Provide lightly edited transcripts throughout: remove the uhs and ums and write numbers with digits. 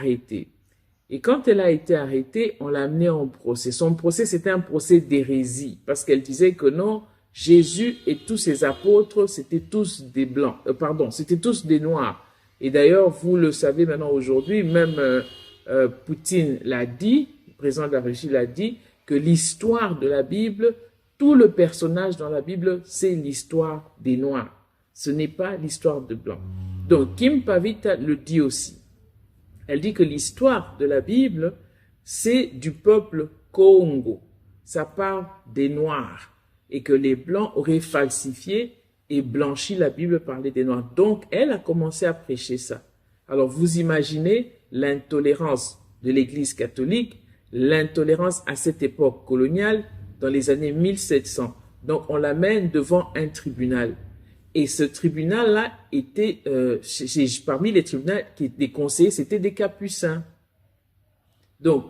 arrêtée. Et quand elle a été arrêtée, on l'a amenée en procès. Son procès, c'était un procès d'hérésie, parce qu'elle disait que non, Jésus et tous ses apôtres, c'était tous des blancs, c'était tous des noirs. Et d'ailleurs, vous le savez maintenant aujourd'hui, même Poutine l'a dit, le président de la Russie l'a dit, que l'histoire de la Bible, tout le personnage dans la Bible, c'est l'histoire des noirs. Ce n'est pas l'histoire de blancs. Donc, Kim Pavita le dit aussi. Elle dit que l'histoire de la Bible, c'est du peuple Congo. Ça parle des Noirs. Et que les Blancs auraient falsifié et blanchi la Bible, parlait des Noirs. Donc, elle a commencé à prêcher ça. Alors, vous imaginez l'intolérance de l'Église catholique, l'intolérance à cette époque coloniale, dans les années 1700. Donc, on l'amène devant un tribunal. Et ce tribunal-là était, parmi les tribunaux qui étaient conseillés, c'était des capucins. Donc,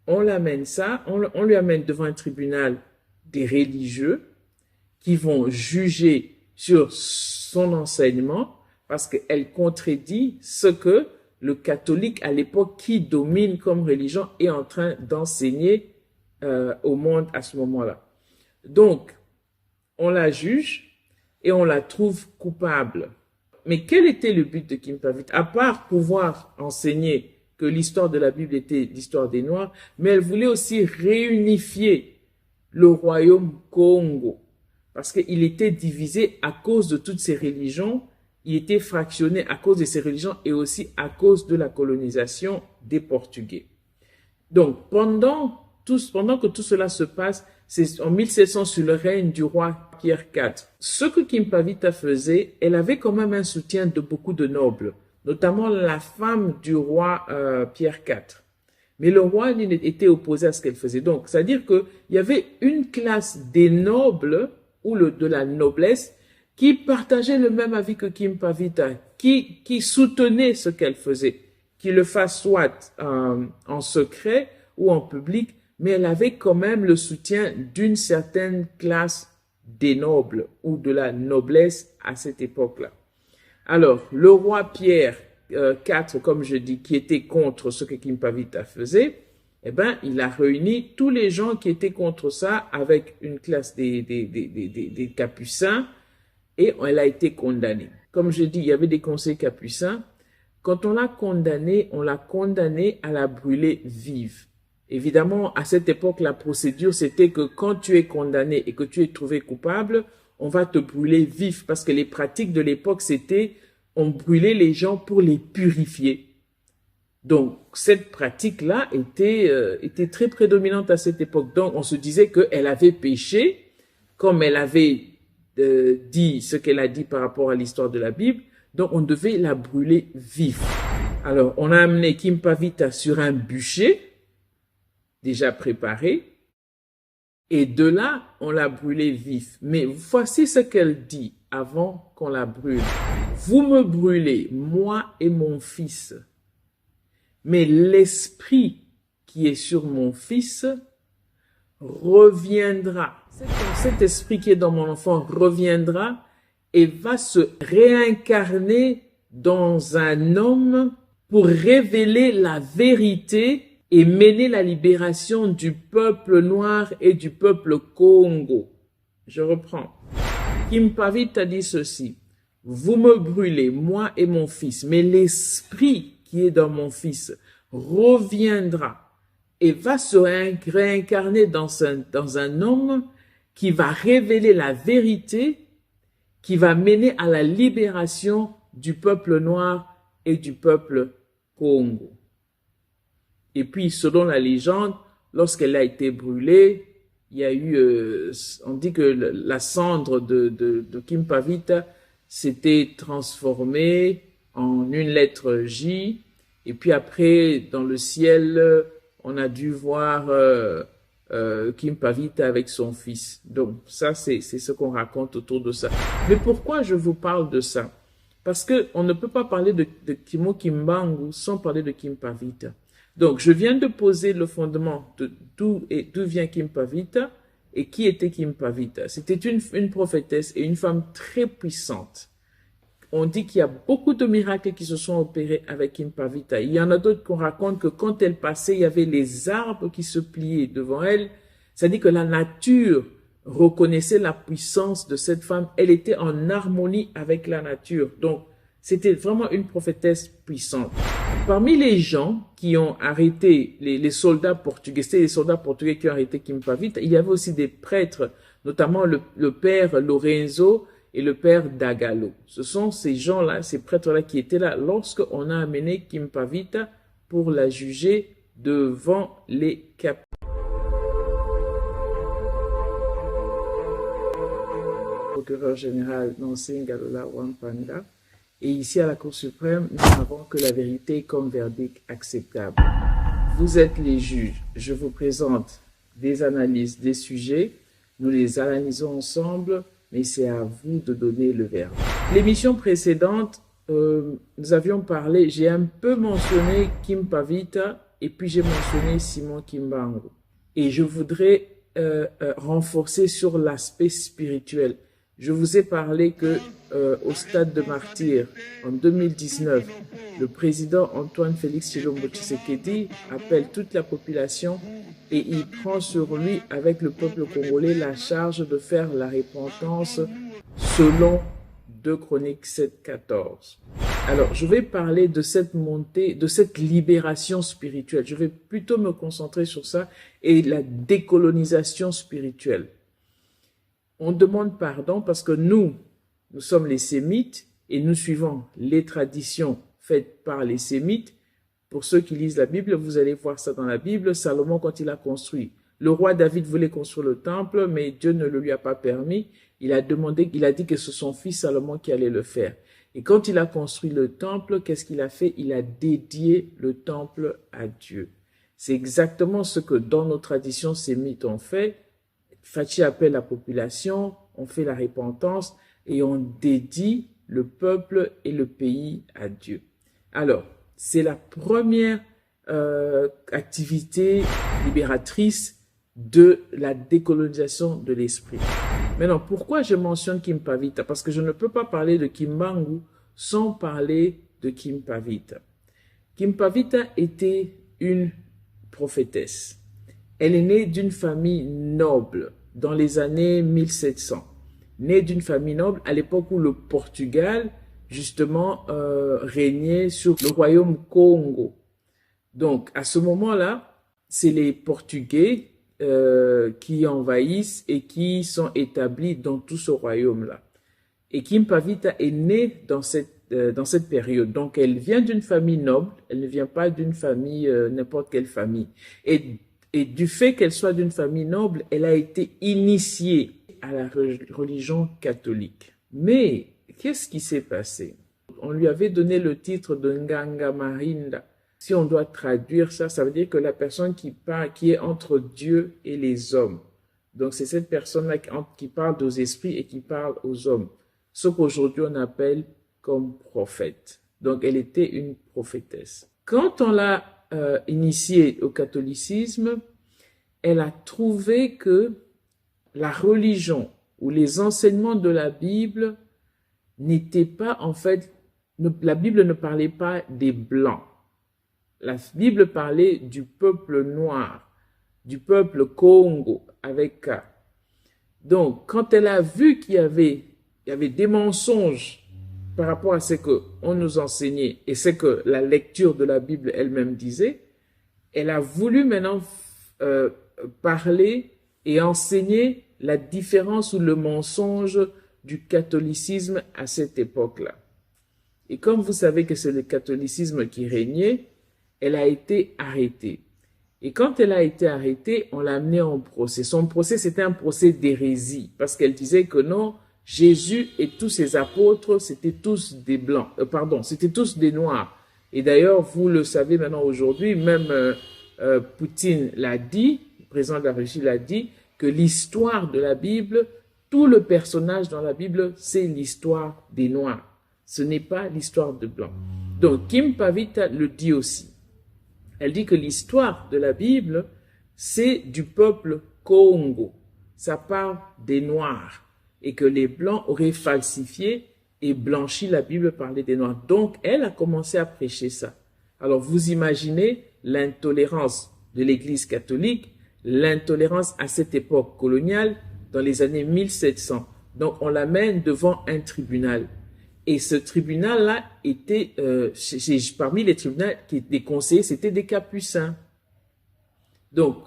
on l'amène ça, on lui amène devant un tribunal des religieux qui vont juger sur son enseignement parce qu'elle contredit ce que le catholique à l'époque qui domine comme religion est en train d'enseigner au monde à ce moment-là. Donc, on la juge et on la trouve coupable. Mais quel était le but de Kim Pavita? À part pouvoir enseigner que l'histoire de la Bible était l'histoire des Noirs, mais elle voulait aussi réunifier le royaume Congo. Parce qu'il était divisé à cause de toutes ces religions, il était fractionné à cause de ces religions et aussi à cause de la colonisation des Portugais. Donc, pendant que tout cela se passe, c'est en 1700 sous le règne du roi Pierre IV. Ce que Kim Pavita faisait, elle avait quand même un soutien de beaucoup de nobles, notamment la femme du roi Pierre IV. Mais le roi était opposé à ce qu'elle faisait. Donc, c'est-à-dire qu'il y avait une classe des nobles ou de la noblesse qui partageait le même avis que Kim Pavita, qui soutenait ce qu'elle faisait, qu'il le fasse soit en secret ou en public, mais elle avait quand même le soutien d'une certaine classe des nobles ou de la noblesse à cette époque-là. Alors, le roi Pierre IV, comme je dis, qui était contre ce que Kim Pavita faisait, eh ben, il a réuni tous les gens qui étaient contre ça avec une classe des capucins et elle a été condamnée. Comme je dis, il y avait des conseils capucins. Quand on l'a condamnée à la brûler vive. Évidemment, à cette époque, la procédure, c'était que quand tu es condamné et que tu es trouvé coupable, on va te brûler vif parce que les pratiques de l'époque, c'était on brûlait les gens pour les purifier. Donc, cette pratique-là était très prédominante à cette époque. Donc, on se disait qu'elle avait péché, comme elle avait dit ce qu'elle a dit par rapport à l'histoire de la Bible. Donc, on devait la brûler vif. Alors, on a amené Kim Pavita sur un bûcher, déjà préparé, et de là, on l'a brûlée vif. Mais voici ce qu'elle dit avant qu'on la brûle. Vous me brûlez, moi et mon fils, mais l'esprit qui est sur mon fils reviendra. Cet esprit qui est dans mon enfant reviendra et va se réincarner dans un homme pour révéler la vérité et mener la libération du peuple noir et du peuple Congo. Je reprends. Kim Pavita dit ceci. Vous me brûlez, moi et mon fils, mais l'esprit qui est dans mon fils reviendra et va se réincarner dans un homme qui va révéler la vérité, qui va mener à la libération du peuple noir et du peuple Congo. Et puis, selon la légende, lorsqu'elle a été brûlée, il y a eu, on dit que la cendre de Kim Pavita s'était transformée en une lettre J. Et puis après, dans le ciel, on a dû voir Kim Pavita avec son fils. Donc, ça, c'est ce qu'on raconte autour de ça. Mais pourquoi je vous parle de ça? Parce qu'on ne peut pas parler de Kimo Kimbangu sans parler de Kim Pavita. Donc, je viens de poser le fondement de d'où vient Kim Pavita et qui était Kim Pavita. C'était une prophétesse et une femme très puissante. on dit qu'il y a beaucoup de miracles qui se sont opérés avec Kimpavita. Il y en a d'autres qu'on raconte que quand elle passait, il y avait les arbres qui se pliaient devant elle. C'est-à-dire que la nature reconnaissait la puissance de cette femme. Elle était en harmonie avec la nature. Donc, c'était vraiment une prophétesse puissante. Parmi les gens qui ont arrêté les soldats portugais, c'était les soldats portugais qui ont arrêté Kimpavita, il y avait aussi des prêtres, notamment le père Lorenzo et le père Dagalo. Ce sont ces gens-là, ces prêtres-là qui étaient là lorsqu'on a amené Kimpavita pour la juger devant les capitaines. Procureur général Nancy Ngalola Wampanga. Et ici, à la Cour suprême, nous n'avons que la vérité comme verdict acceptable. Vous êtes les juges. Je vous présente des analyses des sujets. Nous les analysons ensemble, mais c'est à vous de donner le verdict. L'émission précédente, nous avions parlé, j'ai un peu mentionné Kimpavita et puis j'ai mentionné Simon Kimbangu. Et je voudrais renforcer sur l'aspect spirituel. Je vous ai parlé que au stade de martyr, en 2019, le président Antoine Félix Tshilombo Tshisekedi appelle toute la population et il prend sur lui, avec le peuple congolais, la charge de faire la repentance selon 2 Chroniques 7:14. Alors, je vais parler de cette montée, de cette libération spirituelle. Je vais plutôt me concentrer sur ça et la décolonisation spirituelle. On demande pardon parce que nous sommes les Sémites et nous suivons les traditions faites par les Sémites. Pour ceux qui lisent la Bible, vous allez voir ça dans la Bible. Salomon, quand il a construit, le roi David voulait construire le temple, mais Dieu ne le lui a pas permis. Il a dit que c'est son fils Salomon qui allait le faire. Et quand il a construit le temple, qu'est-ce qu'il a fait? Il a dédié le temple à Dieu. C'est exactement ce que dans nos traditions sémites on fait. Fachi appelle la population, on fait la repentance et on dédie le peuple et le pays à Dieu. Alors, c'est la première activité libératrice de la décolonisation de l'esprit. Maintenant, pourquoi je mentionne Kimpavita? Parce que je ne peux pas parler de Kimbangu sans parler de Kimpavita. Kimpavita était une prophétesse. Elle est née d'une famille noble dans les années 1700. Née d'une famille noble à l'époque où le Portugal, justement, régnait sur le royaume Congo. Donc, à ce moment-là, c'est les Portugais qui envahissent et qui sont établis dans tout ce royaume-là. Et Kimpavita est née dans cette période. Donc, elle vient d'une famille noble, elle ne vient pas d'une famille, n'importe quelle famille. Et du fait qu'elle soit d'une famille noble, elle a été initiée à la religion catholique. Mais, qu'est-ce qui s'est passé? On lui avait donné le titre de Nganga Marinda. Si on doit traduire ça, ça veut dire que la personne qui est entre Dieu et les hommes. Donc, c'est cette personne-là qui parle aux esprits et qui parle aux hommes. Ce qu'aujourd'hui on appelle comme prophète. Donc, elle était une prophétesse. Quand on l'a initiée au catholicisme, elle a trouvé que la religion ou les enseignements de la Bible n'étaient pas, en fait, la Bible ne parlait pas des Blancs. La Bible parlait du peuple noir, du peuple Congo, avec K. Donc, quand elle a vu qu'il y avait des mensonges par rapport à ce qu'on nous enseignait et ce que la lecture de la Bible elle-même disait, elle a voulu maintenant parler et enseigner la différence ou le mensonge du catholicisme à cette époque-là. Et comme vous savez que c'est le catholicisme qui régnait, elle a été arrêtée. Et quand elle a été arrêtée, on l'a amenée en procès. Son procès, c'était un procès d'hérésie, parce qu'elle disait que non, Jésus et tous ses apôtres, c'était tous des blancs, c'était tous des noirs. Et d'ailleurs, vous le savez maintenant aujourd'hui, même Poutine l'a dit, le président de la Russie l'a dit, que l'histoire de la Bible, tout le personnage dans la Bible, c'est l'histoire des noirs. Ce n'est pas l'histoire de blancs. Donc, Kimpavita le dit aussi. Elle dit que l'histoire de la Bible, c'est du peuple Congo. Ça parle des Noirs. Et que les Blancs auraient falsifié et blanchi, la Bible parlait des Noirs. Donc, elle a commencé à prêcher ça. Alors, vous imaginez l'intolérance de l'Église catholique, l'intolérance à cette époque coloniale, dans les années 1700. Donc, on l'amène devant un tribunal. Et ce tribunal-là était, parmi les tribunaux qui étaient conseillés, c'était des capucins. Donc,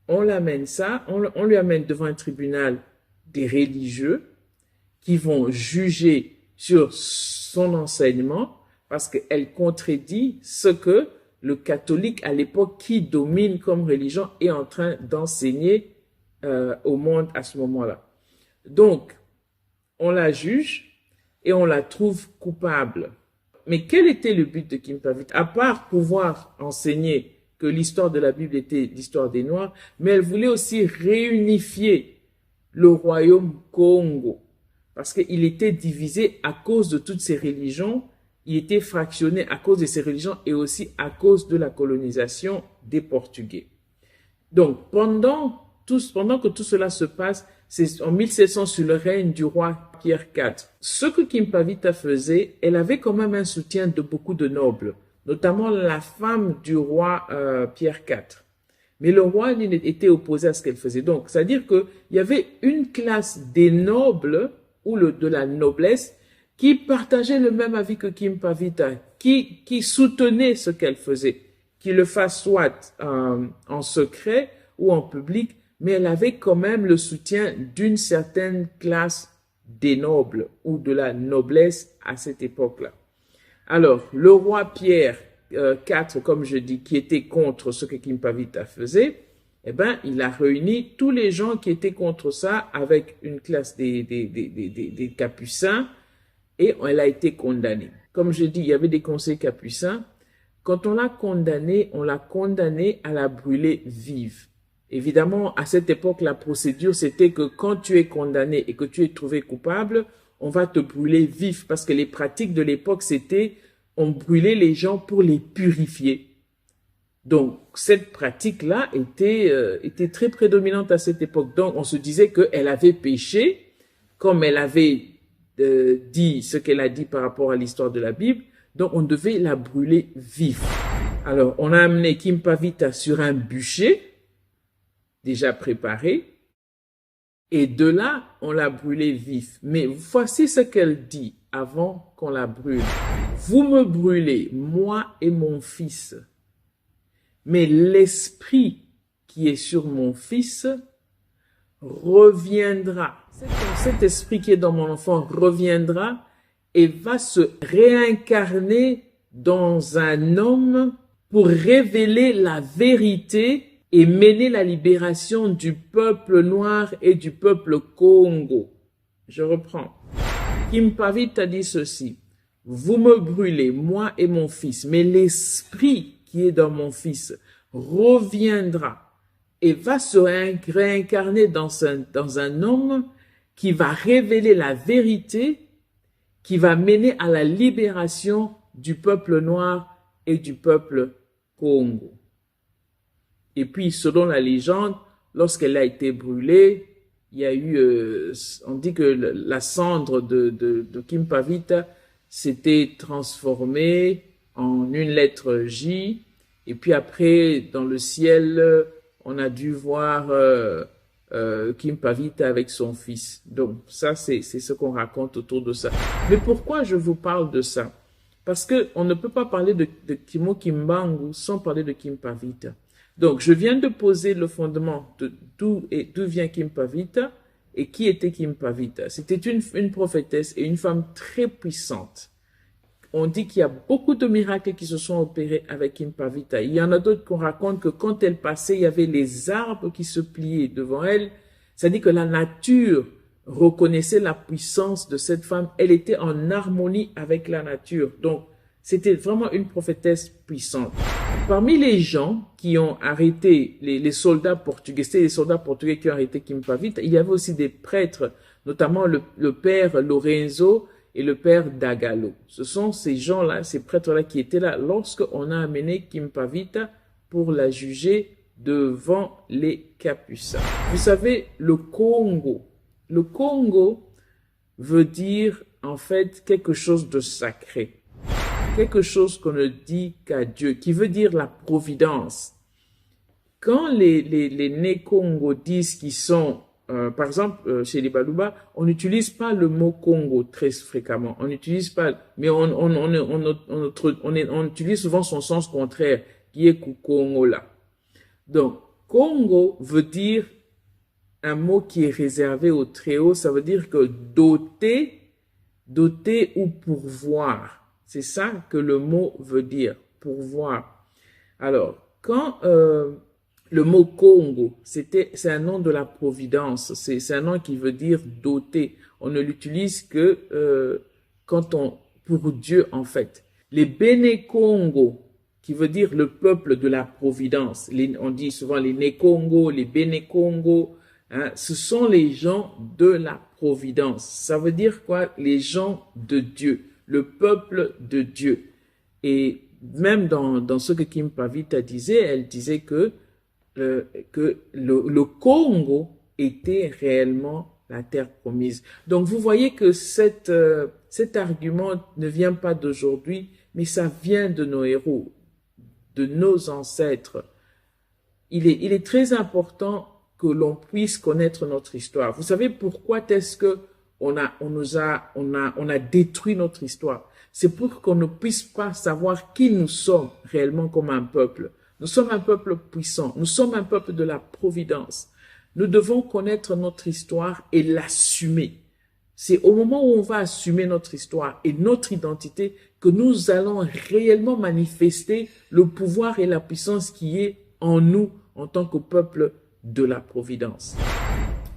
on l'amène ça, on lui amène devant un tribunal des religieux qui vont juger sur son enseignement parce qu'elle contredit ce que le catholique à l'époque qui domine comme religion est en train d'enseigner au monde à ce moment-là. Donc, on la juge et on la trouve coupable. Mais quel était le but de Kimpavit? À part pouvoir enseigner que l'histoire de la Bible était l'histoire des Noirs, mais elle voulait aussi réunifier le royaume Congo, parce qu'il était divisé à cause de toutes ces religions, il était fractionné à cause de ces religions et aussi à cause de la colonisation des Portugais. Donc, pendant que tout cela se passe, c'est en 1700 sur le règne du roi Pierre IV. Ce que Kimpavita faisait, elle avait quand même un soutien de beaucoup de nobles, notamment la femme du roi Pierre IV. Mais le roi était opposé à ce qu'elle faisait. Donc, c'est-à-dire qu'il y avait une classe des nobles ou de la noblesse qui partageait le même avis que Kimpavita, qui soutenait ce qu'elle faisait, qu'il le fasse soit en secret ou en public, mais elle avait quand même le soutien d'une certaine classe des nobles ou de la noblesse à cette époque-là. Alors, le roi Pierre IV, comme je dis, qui était contre ce que Kimpavita faisait, eh ben, il a réuni tous les gens qui étaient contre ça avec une classe des capucins et elle a été condamnée. Comme je dis, il y avait des conseils capucins. Quand on l'a condamnée à la brûler vive. Évidemment, à cette époque, la procédure, c'était que quand tu es condamné et que tu es trouvé coupable, on va te brûler vif parce que les pratiques de l'époque, c'était on brûlait les gens pour les purifier. Donc, cette pratique-là était très prédominante à cette époque. Donc, on se disait qu'elle avait péché, comme elle avait dit ce qu'elle a dit par rapport à l'histoire de la Bible. Donc, on devait la brûler vif. Alors, on a amené Kimpavita sur un bûcher, déjà préparé, et de là, on l'a brûlée vif. Mais voici ce qu'elle dit avant qu'on la brûle. Vous me brûlez, moi et mon fils, mais l'esprit qui est sur mon fils reviendra. Cet esprit qui est dans mon enfant reviendra et va se réincarner dans un homme pour révéler la vérité et mener la libération du peuple noir et du peuple Congo. Je reprends. Kimpavita dit ceci. Vous me brûlez, moi et mon fils, mais l'esprit qui est dans mon fils reviendra et va se réincarner dans un homme qui va révéler la vérité, qui va mener à la libération du peuple noir et du peuple Congo. Et puis, selon la légende, lorsqu'elle a été brûlée, il y a eu, on dit que la cendre de Kimpavita s'était transformée en une lettre J. Et puis après, dans le ciel, on a dû voir Kimpavita avec son fils. Donc, ça, c'est ce qu'on raconte autour de ça. Mais pourquoi je vous parle de ça? Parce qu'on ne peut pas parler de Kimo Kimbangu sans parler de Kimpavita. Donc, je viens de poser le fondement de d'où vient Kimpavita et qui était Kimpavita. C'était une prophétesse et une femme très puissante. On dit qu'il y a beaucoup de miracles qui se sont opérés avec Kimpavita. Il y en a d'autres qu'on raconte que quand elle passait, il y avait les arbres qui se pliaient devant elle. C'est-à-dire que la nature reconnaissait la puissance de cette femme. Elle était en harmonie avec la nature. Donc, c'était vraiment une prophétesse puissante. Parmi les gens qui ont arrêté les soldats portugais, c'était les soldats portugais qui ont arrêté Kimpavita, il y avait aussi des prêtres, notamment le père Lorenzo et le père Dagalo. Ce sont ces gens-là, ces prêtres-là qui étaient là lorsqu'on a amené Kimpavita pour la juger devant les Capucins. Vous savez, le Congo veut dire en fait quelque chose de sacré. Quelque chose qu'on ne dit qu'à Dieu, qui veut dire la providence. Quand les Né-Congo disent qu'ils sont, par exemple, chez les Baluba, on n'utilise pas le mot Congo très fréquemment. On n'utilise pas, mais on utilise souvent son sens contraire, qui est Kukongo là. Donc, Congo veut dire un mot qui est réservé au Très-Haut, ça veut dire que doter ou pourvoir. C'est ça que le mot veut dire, pourvoir. Alors, quand le mot Congo, c'est un nom de la providence, c'est un nom qui veut dire doter. On ne l'utilise que pour Dieu en fait. Les Béné-Congo, qui veut dire le peuple de la providence. On dit souvent les Né-Congo, les Béné-Congo, hein, ce sont les gens de la providence. Ça veut dire quoi? Les gens de Dieu, le peuple de Dieu. Et même dans ce que Kim Pavita disait, elle disait que le Congo était réellement la terre promise. Donc vous voyez que cet argument ne vient pas d'aujourd'hui, mais ça vient de nos héros, de nos ancêtres. Il est très important que l'on puisse connaître notre histoire. Vous savez pourquoi est-ce que on a détruit notre histoire? C'est pour qu'on ne puisse pas savoir qui nous sommes réellement comme un peuple. Nous sommes un peuple puissant. Nous sommes un peuple de la providence. Nous devons connaître notre histoire et l'assumer. C'est au moment où on va assumer notre histoire et notre identité que nous allons réellement manifester le pouvoir et la puissance qui est en nous en tant que peuple de la providence.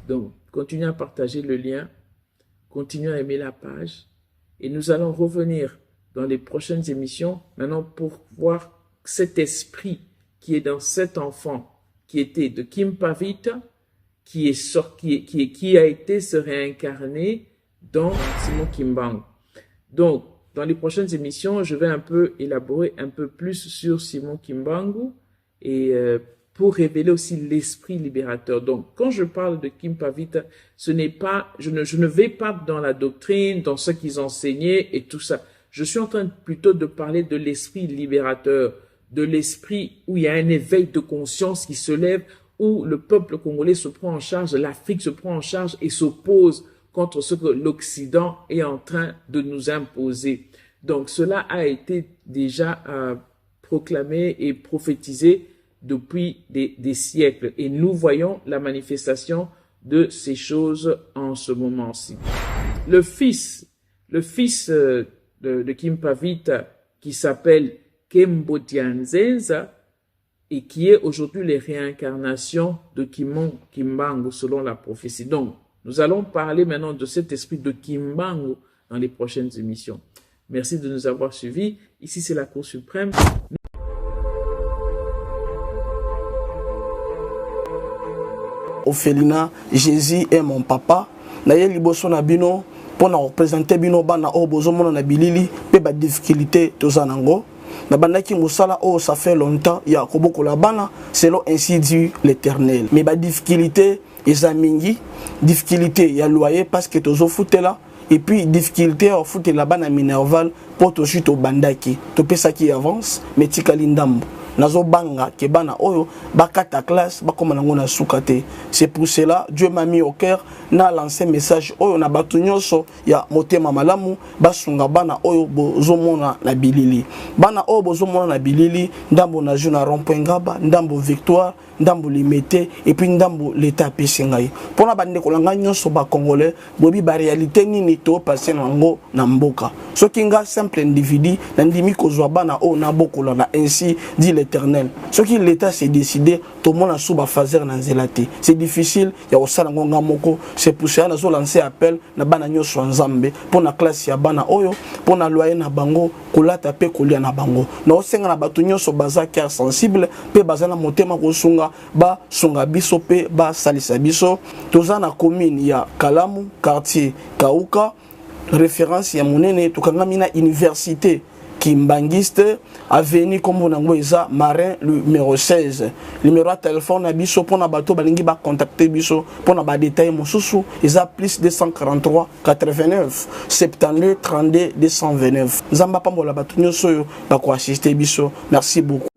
Donc, continuez à partager le lien, continuez à aimer la page et nous allons revenir dans les prochaines émissions maintenant pour voir cet esprit qui est dans cet enfant qui était de Kim Pavita, qui a été se réincarner dans Simon Kimbangu. Donc, dans les prochaines émissions, je vais un peu élaborer un peu plus sur Simon Kimbangu et pour révéler aussi l'esprit libérateur. Donc, quand je parle de Kim Pavita, ce n'est pas, je ne vais pas dans la doctrine, dans ce qu'ils enseignaient et tout ça. Je suis en train plutôt de parler de l'esprit libérateur, de l'esprit où il y a un éveil de conscience qui se lève, où le peuple congolais se prend en charge, l'Afrique se prend en charge et s'oppose contre ce que l'Occident est en train de nous imposer. Donc, cela a été déjà proclamé et prophétisé depuis des siècles. Et nous voyons la manifestation de ces choses en ce moment-ci. Le fils de Kim Pavita, qui s'appelle Kembo Dianzenza, et qui est aujourd'hui les réincarnations de Kimbangu selon la prophétie. Donc, nous allons parler maintenant de cet esprit de Kimbangu dans les prochaines émissions. Merci de nous avoir suivis. Ici, c'est la Cour suprême. Ophelina, Jésus est mon papa. Naye liboso na bino pour représenter bino bana o bozo mona na bilili pe ba difficulté tozanango. Na bandaki musala oh ça fait longtemps ya koboko la bana selon ainsi dit l'Éternel. Mais ba difficulté ezamingi, difficulté ya loyer parce que tozo futela et puis difficulté au foot la bana minerval pour to chute au bandaki. To pesa qui avance mais tikali ndambo. Nazo banga ke bana oyo bakata classe bakoma nango na sukate. C'est pour cela Dieu m'a mis au cœur na lancé message oyo na batu nyonso ya motema malamu basunga bana oyo bozomona na bilili. Bana oyo bozomona na bilili ndambo na juna rond-point Ngaba, ndambo Victoire, ndambo Limete et puis ndambo l'état pesingai. Pona bande kolanga nyonso ba congolais bobi ba réalité nini to passer nango na mboka. Soki nga simple individu na ndimi kozwa bana oyo na bokola na ainsi dit l'Éternel. Ce qui l'État s'est décidé, tout le monde a sous fazer na zelate. C'est difficile, il y a aussi ngonga moko. C'est pour ça que lancé appel na bana nyoso nzambe pour na classe ya bana oyo, pour na loyer na bango, kolata pe kolia na bango. Na osenga na batu nyoso baza cœur sensible, pe baza na motema ko sunga ba sunga biso pe ba salisa biso. Toza na commune ya Kalamu, quartier Kauka, référence ya monene tukanga mina université Kimbangiste, avenue comme on a Marin numéro 16. Numéro de téléphone à biso pour na bateau balingi ba contacter biso pour na ba détail mon sousou, ils a plus 243 89 72 32 229. Zamba pambola bato nyoso ba ko assister biso. Merci beaucoup.